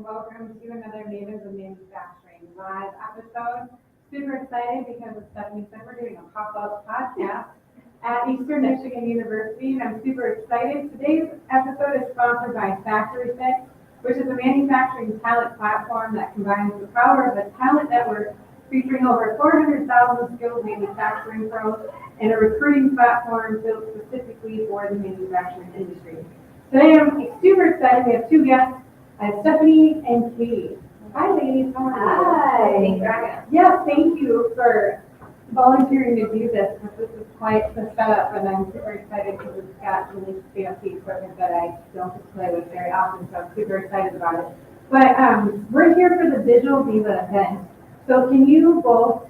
and welcome to another Mavens of Manufacturing live episode. Super excited because as Stephanie said, we're doing a pop-up podcast at Eastern Michigan University, and I'm super excited. Today's episode is sponsored by Factory Fit, which is a manufacturing talent platform that combines the power of a talent network featuring over 400,000 skilled manufacturing pros and a recruiting platform built specifically for the manufacturing industry. Today I'm super excited. We have two guests. I have Stephanie and Katie. Hi, ladies. How are you? Hi. Yeah, thank you for volunteering to do this. This is quite the setup, and I'm super excited because it's got really fancy equipment that I don't get to play with very often, so I'm super excited about it. But we're here for the Digital Diva event. So can you both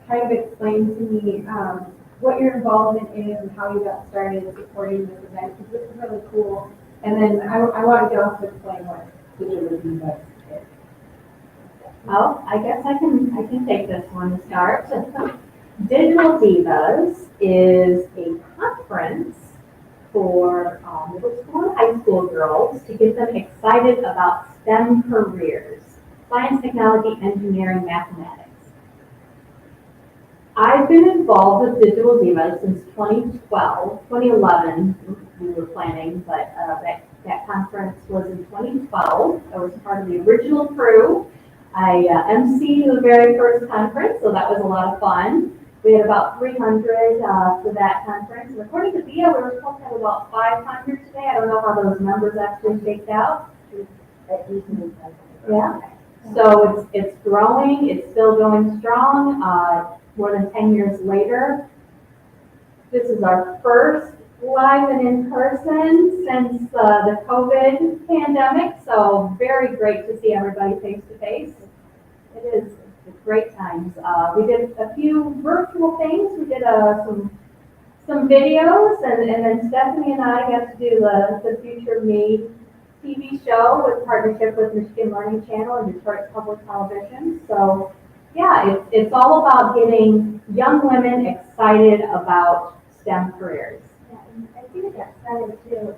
kind of explain to me what your involvement is and how you got started supporting this event? Because this is really cool. And then I want to also explain what Digital Divas is. Oh, I guess I can take this one to start. Digital Divas is a conference for middle school and high school girls to get them excited about STEM careers: science, technology, engineering, mathematics. I've been involved with Digital Divas since 2012. 2011 we were planning, but that conference was in 2012. I was part of the original crew. I emceed the very first conference, so that was a lot of fun. We had about 300 for that conference. And according to BIA, we were supposed to have about 500 today. I don't know how those numbers actually shaked out. Yeah. So it's growing. It's still going strong. More than 10 years later. This is our first live and in person since the COVID pandemic. So very great to see everybody face to face. It is great times. We did a few virtual things. We did some videos, and then Stephanie and I got to do the Future Me TV show with partnership with Michigan Learning Channel and Detroit Public Television. So yeah, it's all about getting young women excited about STEM careers. Yeah, and I think it got started too.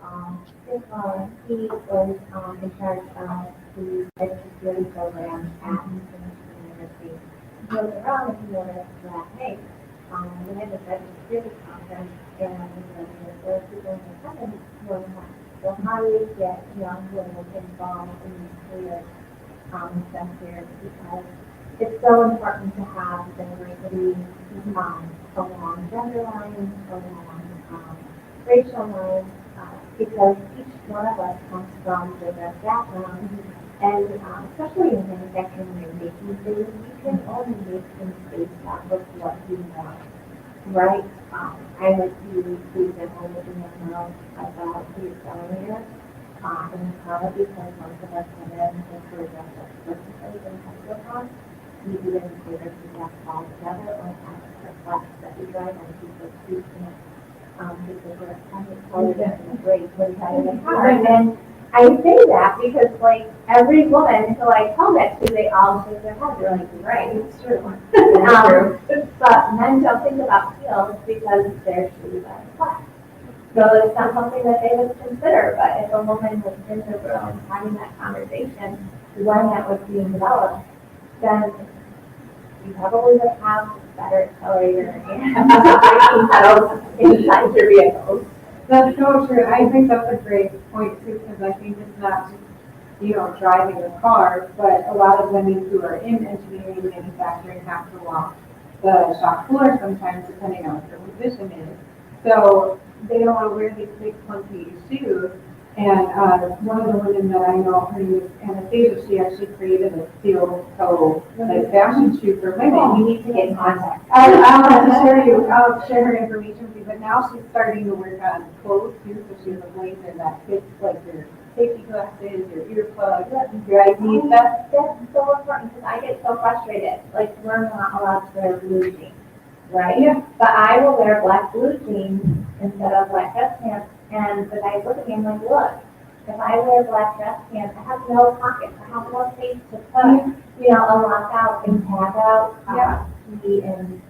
He was in charge of the education program at Michigan University. He goes around and he noticed that, hey, we had this education conference and there were people in the company who were not. So how do you get young women involved in these careers, STEM careers? Because it's so important to have diversity along gender lines, along racial lines, because each one of us comes from diverse backgrounds, and especially in manufacturing and making things, you can only make things based off of what you know, right? I would use the example with the young girls about the accelerator in the car, because most of us women think we're just explicitly in high school. We do it in theater to get all together, or have a class that we drive on people who can't, because we're college in a break when driving the car. And I say that because, like, every woman who I tell that to, they all shake their head. They're like, right, it's true. But men don't think about heels because their shoes are flat. So it's not something that they would consider. But if a woman was in the room having that conversation when that was being developed, then you probably would have better accelerator and braking pedals inside your vehicles. That's so true. I think that's a great point too, because I think it's not just, driving a car, but a lot of women who are in engineering and manufacturing have to walk the shop floor sometimes, depending on what their position is. So they don't want to wear these big clunky shoes. And one of the women that I know, her name is Anastasia, she actually created a steel toe fashion shoe for women. You need to get in contact. I'll have to I'll share her information with you, but now she's starting to work on clothes too, so she has a blazer that fits like your safety glasses, your earplugs, your ID stuff. That's so important because I get so frustrated. Like, we're not allowed to wear blue jeans, right? Yeah. But I will wear black blue jeans instead of black dress pants. And the guys look at me and I'm like, look, if I wear black dress pants, I have no pockets. I have no space to put, a lockout and tag out, key and,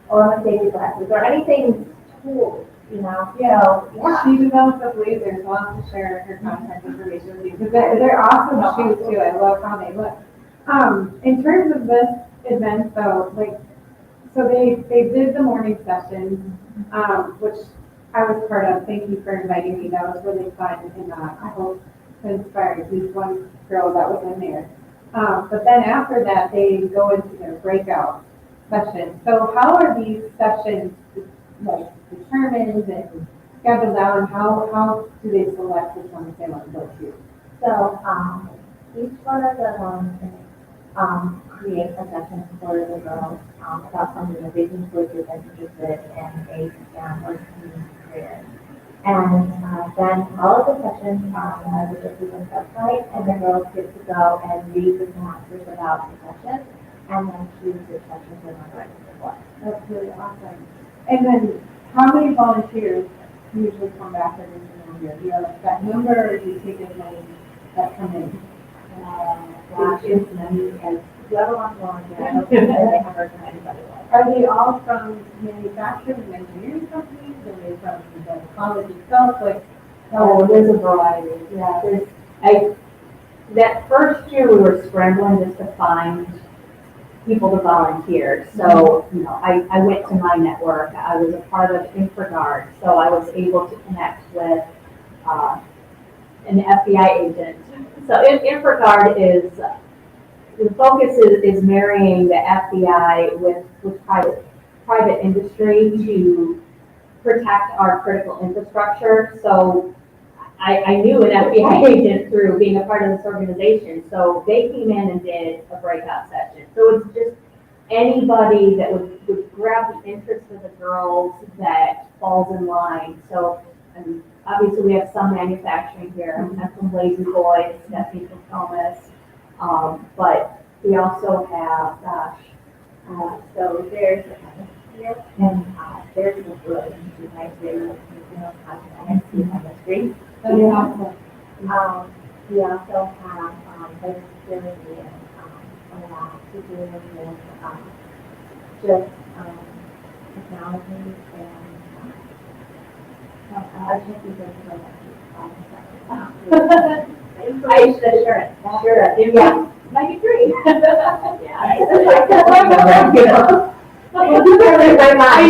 or safety glasses, or anything tools you know? Yeah. So, yeah. She developed a blazer, so I'll have to share her contact information with you, because they're awesome shoes too, I love how they look. In terms of this event though, like, so they did the morning sessions, which I was part of, thank you for inviting me, that was really fun, and I hope to inspire at least one girl that was in there. But then after that, they go into their breakout sessions. So how are these sessions like determined and scheduled out, and how do they select which ones they want to go to? So, each one of them, create a session for the girls, about something that they think would get them interested in a STEM or STEAM career. And, then all of the sessions are on the Digital website, and the girls get to go and read the synopsis about the session, and then choose the sessions they want to register for. That's really awesome. And then how many volunteers usually come back every single year? Do you have a set number, or do you take as many that come in? Gosh, it's many, as whoever wants to volunteer, I don't think that they have heard from anybody else. Are they all from manufacturing and engineering companies? Are they from the college itself? Like, Oh, there's a variety, yeah, that first year we were scrambling just to find people to volunteer. So, you know, I went to my network, I was a part of InfraGard, so I was able to connect with, an FBI agent. So InfraGard is, the focus is marrying the FBI with private industry to protect our critical infrastructure. So I knew an FBI agent through being a part of this organization. So they came in and did a breakout session. So it's just anybody that would grab the interest of the girls that falls in line. So obviously we have some manufacturing here. I'm from Lazy Boys, Stephanie from Promess. But we also have, So there's here, and there's a really nice video, and see on the street. that's awesome. We also have legislative and a lot to do with just technology and I just think that's information assurance. sure, yeah, my degree. I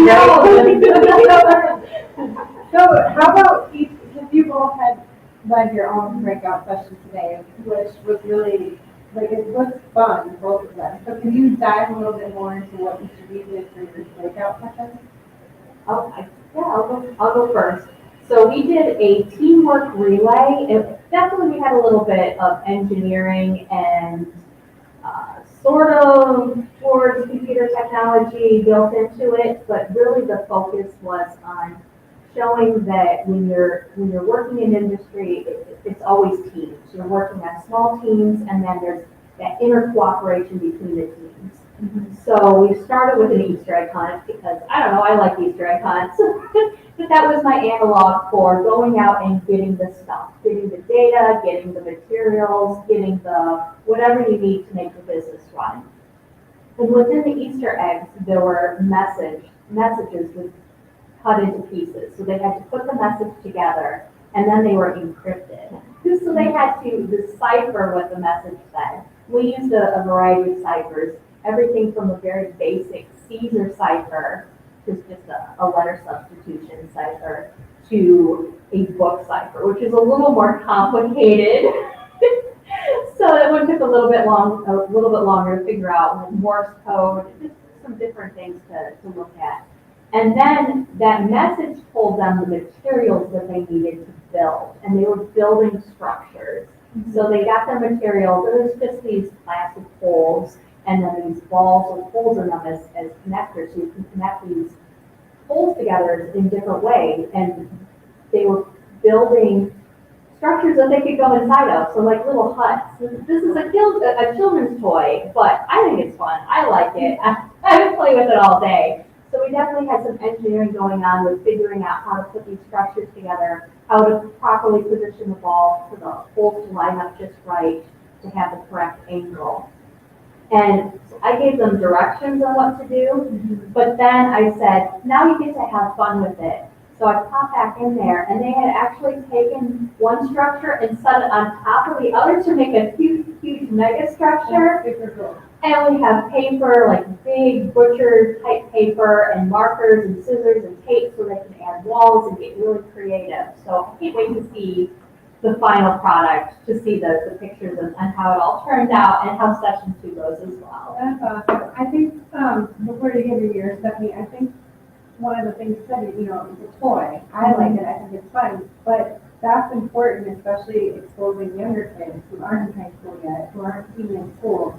know. So how about each, because you both had led your own breakout session today, which was really, like, it was fun, both of them. So can you dive a little bit more into what each of you did for your breakout session? I'll go first. So we did a teamwork relay. Definitely we had a little bit of engineering and sort of towards computer technology built into it, but really the focus was on showing that when you're working in industry, it's always teams. You're working on small teams, and then there's that inner cooperation between the teams. Mm-hmm. So we started with an Easter egg hunt because, I don't know, I like Easter egg hunts. But that was my analog for going out and getting the stuff, getting the data, getting the materials, getting the whatever you need to make the business run. And within the Easter eggs, there were messages with cut into pieces. So they had to put the message together, and then they were encrypted. So they had to decipher what the message said. We used a variety of ciphers, everything from a very basic Caesar cipher, which is just a letter substitution cipher, to a book cipher, which is a little more complicated. So that one took a little bit longer to figure out, like Morse code, just some different things to look at. And then that message told them the materials that they needed to build, and they were building structures. Mm-hmm. So they got their materials, it was just these plastic poles, and then these balls with holes in them as connectors, so you can connect these poles together in different ways, and they were building structures that they could go inside of, so like little huts. This is a children's toy, but I think it's fun. I like it. I would play with it all day. So we definitely had some engineering going on with figuring out how to put these structures together, how to properly position the ball for the holes to line up just right to have the correct angle. And so I gave them directions on what to do, but then I said, now you get to have fun with it. So I popped back in there, and they had actually taken one structure and set it on top of the other to make a huge, huge mega structure. Super cool. And we have paper, like big butcher type paper and markers and scissors and tape so they can add walls and get really creative. So I can't wait to see the final product, to see the pictures and how it all turned out and how session 2 goes as well. That's awesome. I think, before you give your Stephanie, I think one of the things you said, you know, it's a toy. I like it, I think it's fun, but that's important, especially exposing younger kids who aren't in high school yet, who aren't even in school,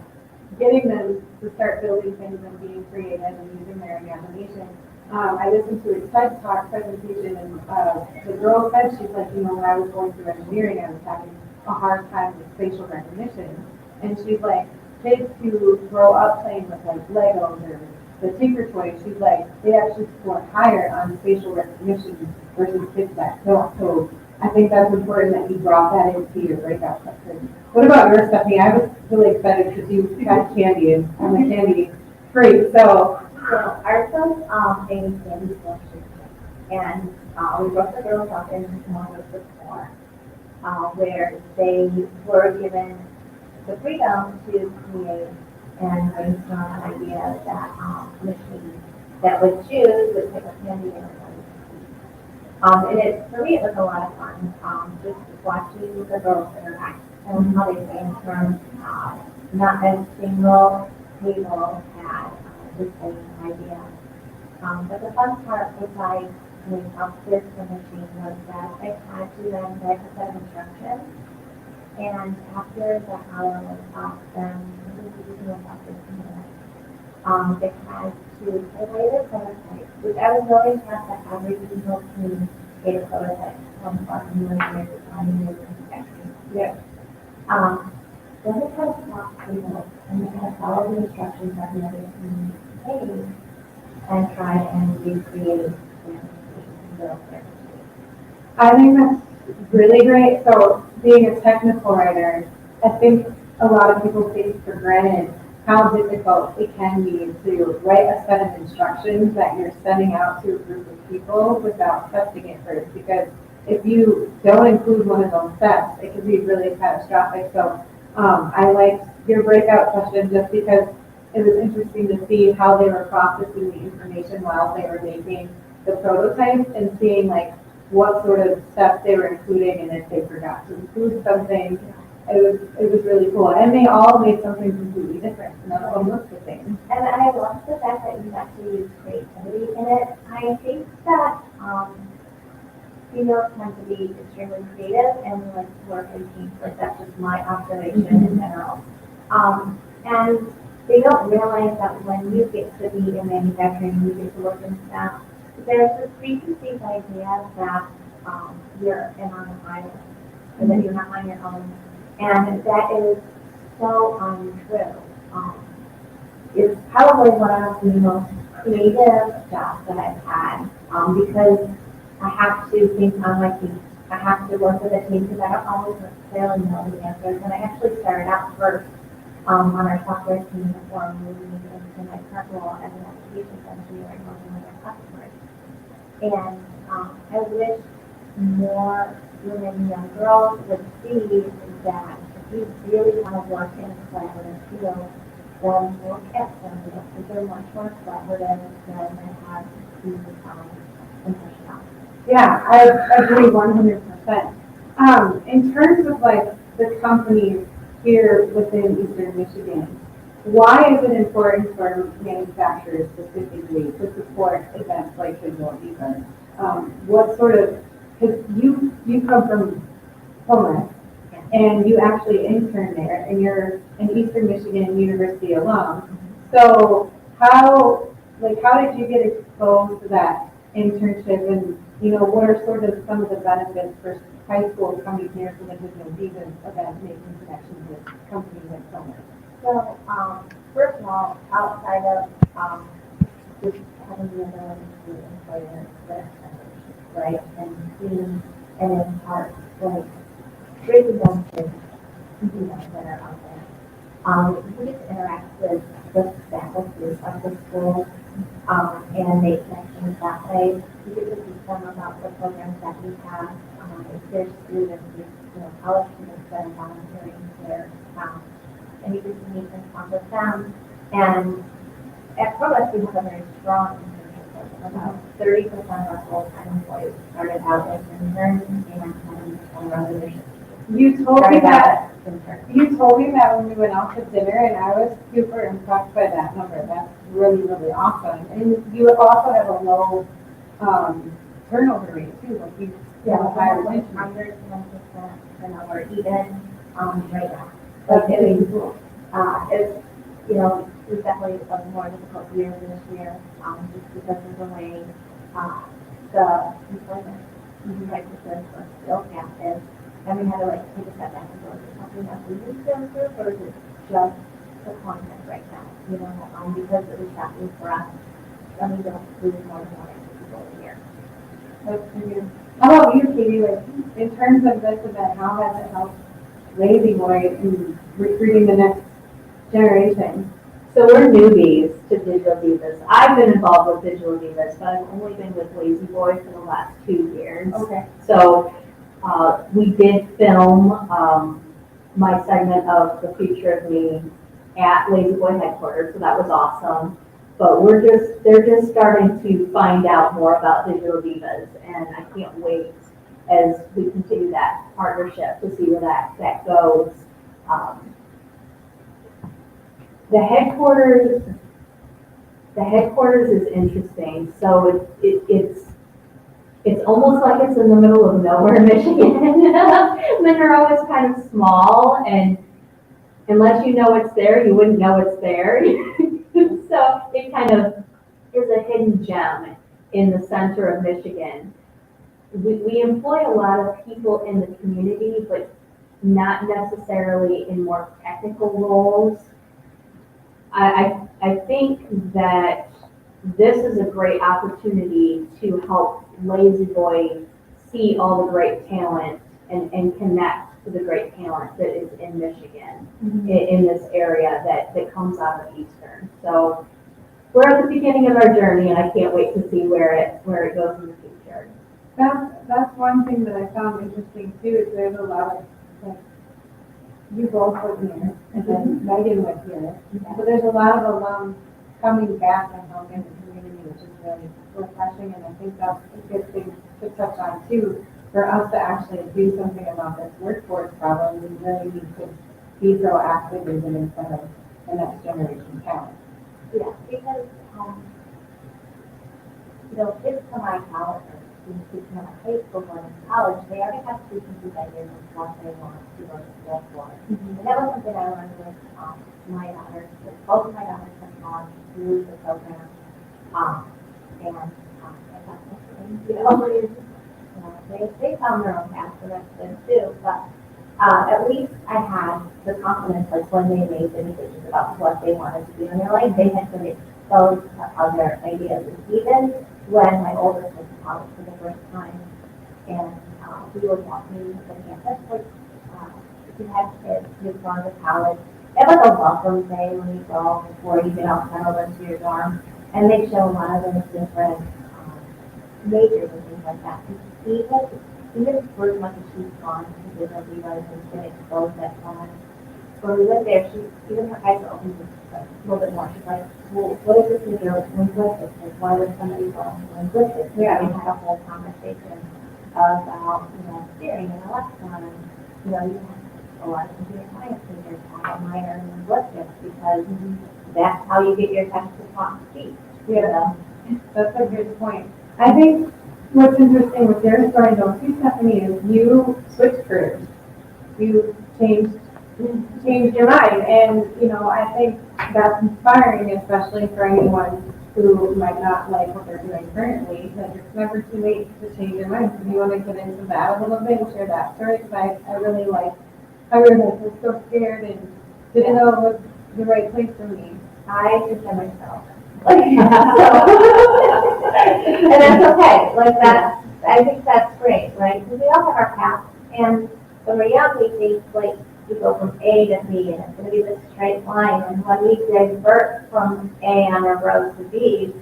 getting them to start building things and being creative and using their imagination. I listened to a TED Talk presentation, and the girl said, she's like, you know, when I was going through engineering, I was having a hard time with facial recognition. And she's like, kids who grow up playing with like Legos or the Tinker Toys, she's like, they actually score higher on facial recognition versus kids that don't. So I think that's important that you brought that into your breakout session. What about your Stephanie? I was really excited because you got candy, and I'm a candy freak, so. So our son's a candy selection, and we broke the girls up into one of the four, where they were given the freedom to create and brainstorm ideas that machine that would choose would pick a candy and for me, it was a lot of fun, just watching the girls interact and how they brainstormed. Not a single table had the same idea. But the fun part, besides coming up with the machine, was that I had to then write a set of instructions. And after the hour was up, then they had to create a prototype, which I was really impressed that every single team gave a prototype from the Yeah. Then they had to talk to people, and they had to follow the instructions that the other team gave and try and recreate the I think that's really great. So being a technical writer, I think a lot of people take for granted how difficult it can be to write a set of instructions that you're sending out to a group of people without testing it first. Because if you don't include one of those steps, it can be really catastrophic. So I liked your breakout session just because it was interesting to see how they were processing the information while they were making the prototype and seeing like what sort of steps they were including, and if they forgot to include something, it was really cool. And they all made something completely different. None of them looked the same. And I love the fact that you actually use creativity in it. I think that females tend to be extremely creative and like to work in teams. Like that's just my observation in general. And they don't realize that when you get to be in manufacturing, you get to work in staff. There's this preconceived idea that you're in on an island, or that you're not on your own, and that is so untrue. It's probably one of the most creative jobs that I've had, because I have to think on my feet. I have to work with a team because I don't always necessarily know the answers, and I actually started out first on our software team before moving into my current role as an applications engineer and working with our customers. And I wish more women and young girls would see that if you really want to work in a collaborative field, then look at them because they're much more collaborative than they have the impression of. Yeah, I agree 100%. In terms of like the companies here within Eastern Michigan, why is it important for manufacturers specifically to support events like Digital Divas? What sort of, because you come from Promess, and you actually interned there, and you're an Eastern Michigan University alum. So how did you get exposed to that internship, and what are sort of some of the benefits for high schools coming here from the Digital Divas event, making connections with companies like Promess? So, first of all, outside of just having the ability to employer with right, and being an impart, like, breaking down things that are out there. We get to interact with the faculty of the school, and make connections that way. You get to teach them about the programs that we have. If there's students, college students that are volunteering their town, and you get to meet and talk with them. And at Promess, we have a very strong internship program. About 30% of our full-time employees started out as interns, and 10% of our leadership You told me started out that, as interns. you told me that when we went out to dinner, and I was super impressed by that number. That's really, really awesome. And you also have a low, turnover rate too, like you have a higher retention. Under 10% turnover, even right now. That's Like, really cool. It's, we've definitely a more difficult year this year, just because of the way the employment practices or skill gap is. And we had to take a step back and go, is it something that we need to improve, or is it just the content right now? Because it was happening for us, and we don't lose more than 1 people a year. That's pretty good. How about you, Katie? Like, in terms of this event, how has it helped Lazy Boy in recruiting the next generation? So we're newbies to Digital Divas. I've been involved with Digital Divas, but I've only been with Lazy Boy for the last 2 years. Okay. So we did film my segment of The Future of Me at Lazy Boy headquarters, so that was awesome. But they're just starting to find out more about Digital Divas, and I can't wait as we continue that partnership to see where that goes. The headquarters is interesting. So it's almost like it's in the middle of nowhere, Michigan. Monroe is kind of small, and unless you know it's there, you wouldn't know it's there. So it kind of is a hidden gem in the center of Michigan. We employ a lot of people in the community, but not necessarily in more technical roles. I think that this is a great opportunity to help Lazy Boy see all the great talent and connect to the great talent that is in Michigan, in this area that comes out of Eastern. So we're at the beginning of our journey, and I can't wait to see where it goes in the future. That's one thing that I found interesting too, is there's a lot of, like, you both were here, and then Meaghan was here. So there's a lot of alums coming back and helping the community, which is really refreshing, and I think that's a good thing to touch on too. For us to actually do something about this workforce problem, we really need to be proactive and get in front of the next generation talent. Yeah, because, kids come out of college, or students who come out of high school going to college, they already have preconceived ideas of what they want to go to school for. And that was something I learned with my daughters. Both of my daughters have gone through the program, and I thought, they found their own path, so that's good too. But at least I had the confidence, like when they made the decisions about what they wanted to do in their life, they had been exposed to other ideas. And even when my oldest went to college for the first time, and we were walking the campus, if you had kids who've gone to college, they have like a welcome day when you go before you get all settled into your dorm, and they show a lot of those different majors and things like that. And even for as much as she's gone to Digital Divas and been exposed to that time, when we went there, even her eyes opened a little bit more. She's like, well, what is this major linguistics? Like, why would somebody go into linguistics? Yeah. We had a whole conversation about, theory and lexicon, and, you have a lot of computer science majors have a minor in linguistics because that's how you get your text to talk speech. Yeah, that's a good point. I think what's interesting with your story though, too, Stephanie, is you switched careers. You changed your mind, and I think that's inspiring, especially for anyone who might not like what they're doing currently. That it's never too late to change your mind. So do you want to get into that a little bit and share that story? Because I really was so scared and didn't know it was the right place for me. I just said myself. And that's okay. I think that's great, right? Because we all have our paths, and when we're young, we think we go from A to B, and it's going to be this straight line. And when we divert from A on our road to B,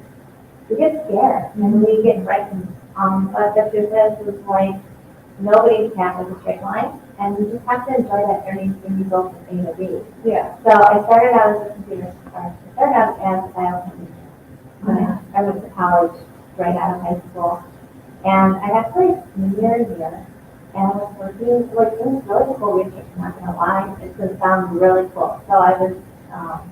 we get scared and we get frightened. But the truth is, it's like nobody's path is a straight line, and you just have to enjoy that journey when you go from A to B. Yeah. So I started out as a computer, I started out as a biochemist. I went to college right out of high school, and I got placed in a year, and I was working, like, it was really cool research, I'm not gonna lie, it just sounds really cool. So I was,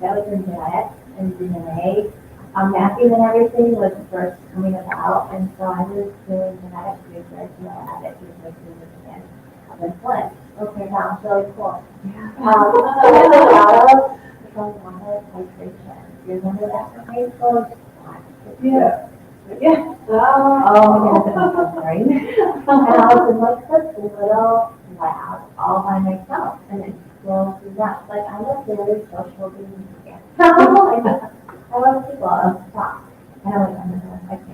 that was in genetics and DNA. Mapping and everything was first coming about, and so I was doing genetic research in the lab at University of Flint. Okay, sounds really cool. So there's a lot of titration. Do you remember that from high school? Yeah. Yeah. Oh, my God, I'm sorry. And I was in like this little lab all by myself, and it slowed me down. Like, I'm a very social being. I love people, I love to talk. And I'm like, oh my God, I can't do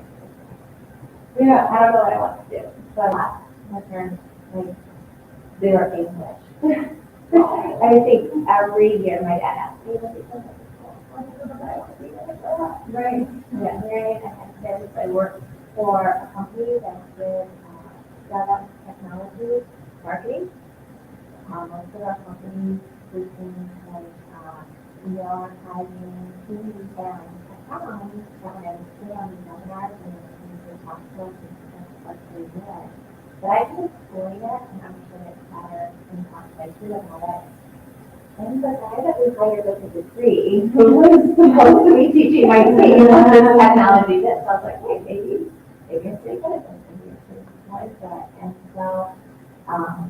this. Yeah. I don't know what I want to do. So I left. My parents, like, they were English. I think every year my dad asked me, what do you think of school? What do you think I want to be when I grow up? Right. Yeah, right. I had kids. I worked for a company that did startup technology marketing. Most of our companies do things like email archiving, TV and technology. So when I was sitting on these webinars and things were talked to us, that's what they did. But I did explain it, and I'm sure it's better in conversation about it. And the guy that we hired with a degree, who was supposed to be teaching my team this technology, this, I was like, hey, maybe it's pretty good at this, maybe it's pretty like that. And so, I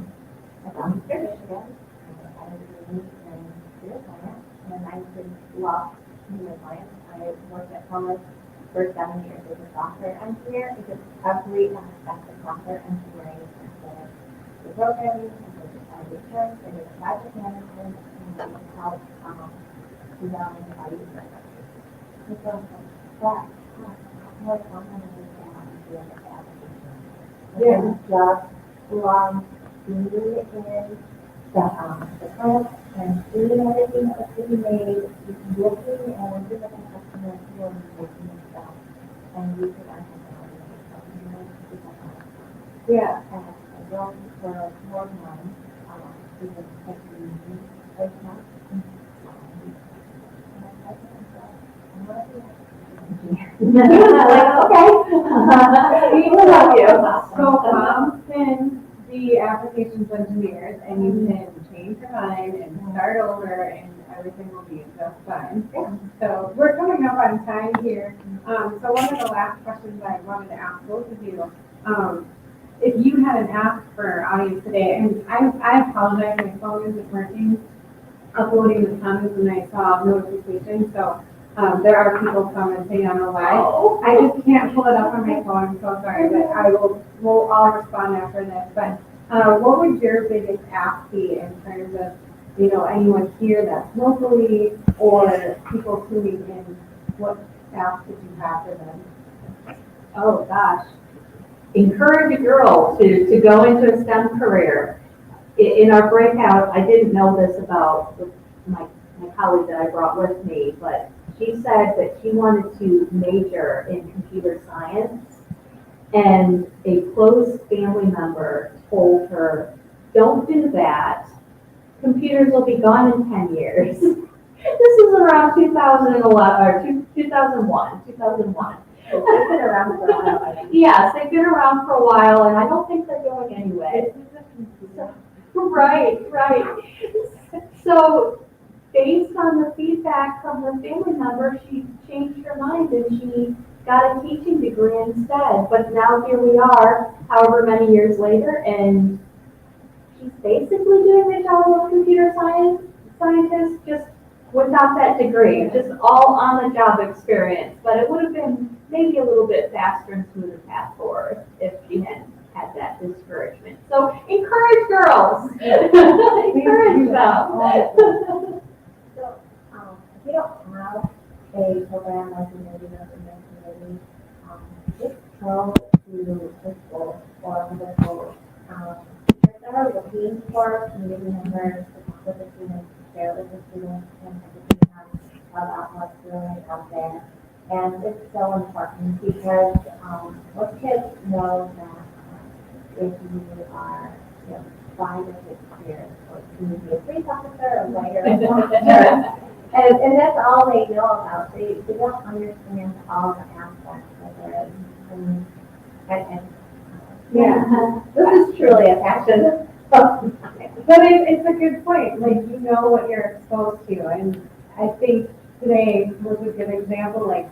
found here in Michigan, and I had a degree in computer science, and I just love computer science. I worked at Promess for 7 years as a software engineer, because every aspect of software engineering is considered the programming, and the research, and the project management, and the help developing the value system. And so, that was one of the things I wanted to do in this application. Yeah. I just love being in the plant and seeing everything that was being made, looking and working with the customer who are making themselves, and using our technology to do something. Yeah. And I worked for more months, because of the first month. Like, okay. We love you. So moms can be applications engineers, and you can change your mind and start over, and everything will be just fine. So we're coming up on time here. So one of the last questions I wanted to ask both of you, if you had an ask for our audience today, and I apologize, my phone isn't working, uploading the comments, and I saw notifications, so there are people commenting on the live. I just can't pull it up on my phone, I'm so sorry, but we'll all respond after this. But what would your biggest ask be in terms of, anyone here that's locally or people tuning in? What ask would you have for them? Oh, gosh. Encourage a girl to go into a STEM career. In our breakout, I didn't know this about my colleague that I brought with me, but she said that she wanted to major in computer science, and a close family member told her, don't do that. Computers will be gone in 10 years. This is around 2011, or 2001. They've been around for a while. Yes, they've been around for a while, and I don't think they're going anyway. Right. So, based on the feedback from her family member, she changed her mind and she got a teaching degree instead. But now here we are, however many years later, and she's basically doing the job of a computer scientist, just without that degree, just all on the job experience. But it would have been maybe a little bit faster and smoother path for her if she hadn't had that discouragement. So encourage girls. Encourage them. So, if you don't have a program like the Meaghan Ziemba, just go to the school or the schools. If they're looking for community members to talk with the students, to share with the students, and educate them about what's really out there. And it's so important because, most kids know that if you are, 5 or 6 years, or you can be a police officer, a writer, a doctor, and that's all they know about. They don't understand all the aspects of it. And this is truly a passion. But it's a good point, like, you know what you're exposed to, and I think today was a good example, like,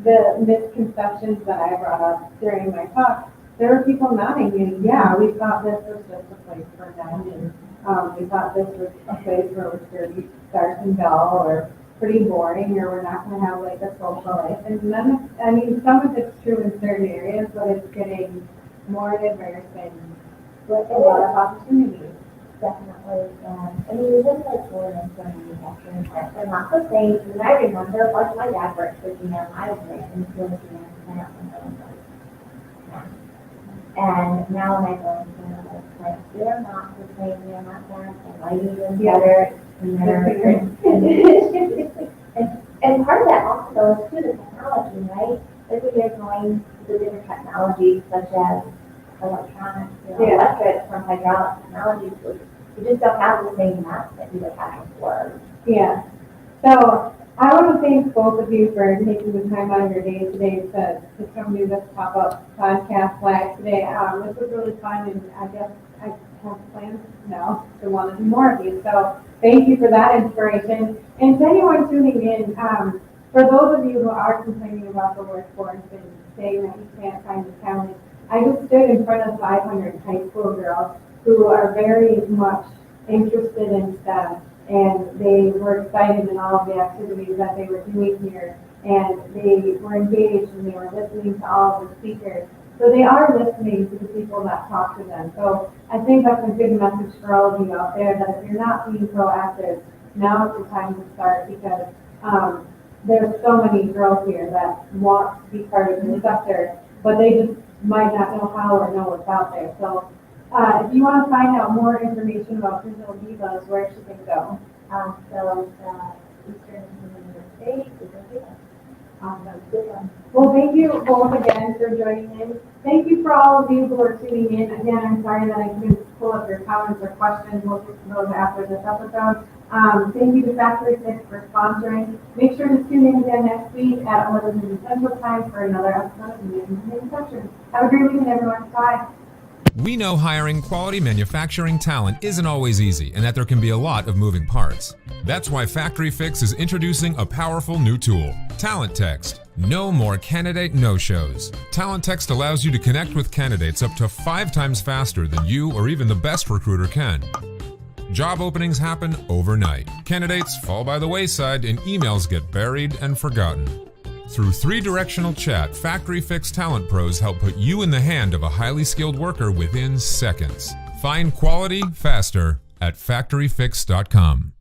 the misconceptions that I brought up during my talk. There were people nodding, and yeah, we thought this was just a place for men, and we thought this was a place where it was dirty, dark and dull, or pretty boring, or we're not gonna have like a social life, and then, I mean, some of it's true in certain areas, but it's getting more diverse and with a lot of opportunities. Definitely, and I mean, even like going into a manufacturing plant, they're not the same. And I remember, like my dad worked for GM, I was working in the GM plant when I was like, and now when I go into another plant, they're not the same. They're not that. The lighting is better, and part of that also is too the technology, right? As we are going to the different technologies such as electronics, electric from hydraulic technologies, you just don't have the same math that you would have before. Yeah. So I want to thank both of you for taking the time out of your day today to come do this pop-up podcast live today. This was really fun, and I guess I have plans now to want to do more of these. So thank you for that inspiration. And to anyone tuning in, for those of you who are complaining about the workforce and saying that you can't find the talent, I just stood in front of 500 high school girls who are very much interested in STEM, and they were excited in all of the activities that they were doing here, and they were engaged and they were listening to all of the speakers. So they are listening to the people that talk to them. So I think that's a good message for all of you out there, that if you're not being proactive, now is the time to start, because there's so many girls here that want to be part of the sector, but they just might not know how or know what's out there. So if you want to find out more information about Digital Divas, where should they go? So Eastern University, Digital Divas. Awesome. Well, thank you both again for joining in. Thank you for all of you who are tuning in. Again, I'm sorry that I couldn't pull up your comments or questions. We'll get to those after this episode. Thank you to Factory 6 for sponsoring. Make sure to tune in again next week at 11 noon Central Time for another episode of Mavens of Manufacturing. Have a great weekend, everyone. Bye. We know hiring quality manufacturing talent isn't always easy, and that there can be a lot of moving parts. That's why Factory Fix is introducing a powerful new tool, Talent Text. No more candidate no-shows. Talent Text allows you to connect with candidates up to 5 times faster than you or even the best recruiter can. Job openings happen overnight. Candidates fall by the wayside and emails get buried and forgotten. Through 3-directional chat, Factory Fix Talent Pros help put you in the hand of a highly skilled worker within seconds. Find quality faster at factoryfix.com.